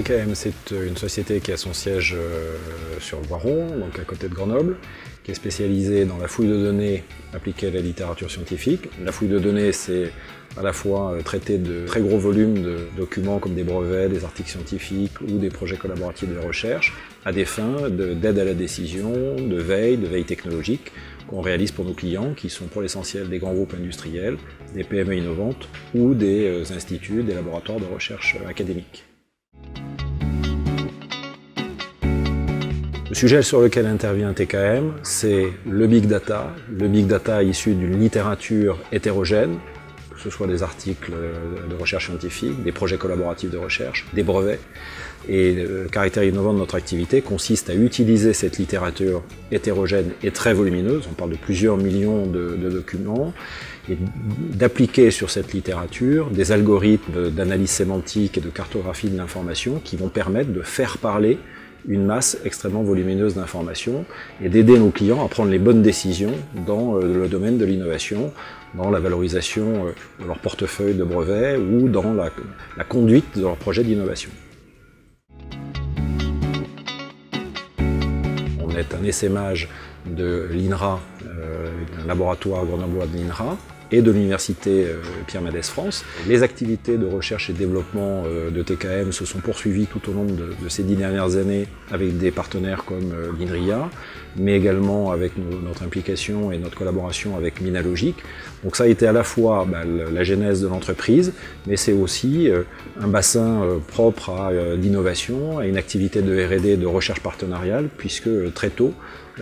TKM, c'est une société qui a son siège sur Voiron, donc à côté de Grenoble, qui est spécialisée dans la fouille de données appliquée à la littérature scientifique. La fouille de données, c'est à la fois traiter de très gros volumes de documents comme des brevets, des articles scientifiques ou des projets collaboratifs de recherche, à des fins d'aide à la décision, de veille technologique, qu'on réalise pour nos clients, qui sont pour l'essentiel des grands groupes industriels, des PME innovantes ou des instituts, des laboratoires de recherche académiques. Le sujet sur lequel intervient TKM, c'est le big data issu d'une littérature hétérogène, que ce soit des articles de recherche scientifique, des projets collaboratifs de recherche, des brevets. Et le caractère innovant de notre activité consiste à utiliser cette littérature hétérogène et très volumineuse, on parle de plusieurs millions de documents, et d'appliquer sur cette littérature des algorithmes d'analyse sémantique et de cartographie de l'information qui vont permettre de faire parler une masse extrêmement volumineuse d'informations et d'aider nos clients à prendre les bonnes décisions dans le domaine de l'innovation, dans la valorisation de leur portefeuille de brevets ou dans la conduite de leurs projets d'innovation. On est un essaimage de l'INRA, d'un laboratoire grenoblois de l'INRA, et de l'université Pierre Mendès France. Les activités de recherche et développement de TKM se sont poursuivies tout au long de ces 10 dernières années avec des partenaires comme l'INRIA, mais également avec notre implication et notre collaboration avec Minalogic. Donc ça a été à la fois la genèse de l'entreprise, mais c'est aussi un bassin propre à l'innovation, à une activité de R&D, de recherche partenariale, puisque très tôt,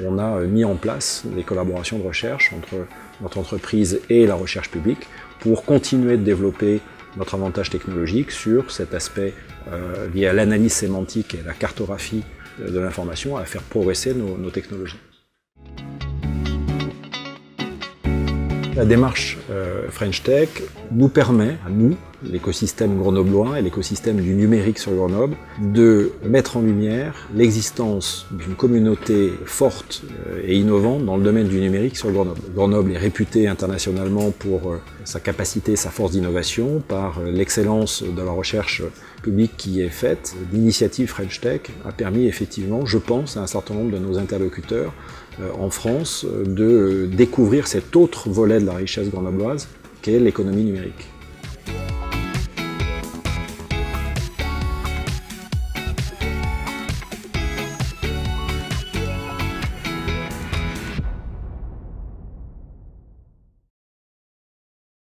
on a mis en place des collaborations de recherche entre notre entreprise et la recherche publique pour continuer de développer notre avantage technologique sur cet aspect lié à l'analyse sémantique et à la cartographie de l'information, à faire progresser nos technologies. La démarche French Tech nous permet, à nous, l'écosystème grenoblois et l'écosystème du numérique sur Grenoble, de mettre en lumière l'existence d'une communauté forte et innovante dans le domaine du numérique sur Grenoble. Grenoble est réputé internationalement pour sa capacité, sa force d'innovation, par l'excellence de la recherche publique qui est faite. L'initiative French Tech a permis effectivement, je pense, à un certain nombre de nos interlocuteurs en France de découvrir cet autre volet de la richesse grenobloise qu'est l'économie numérique.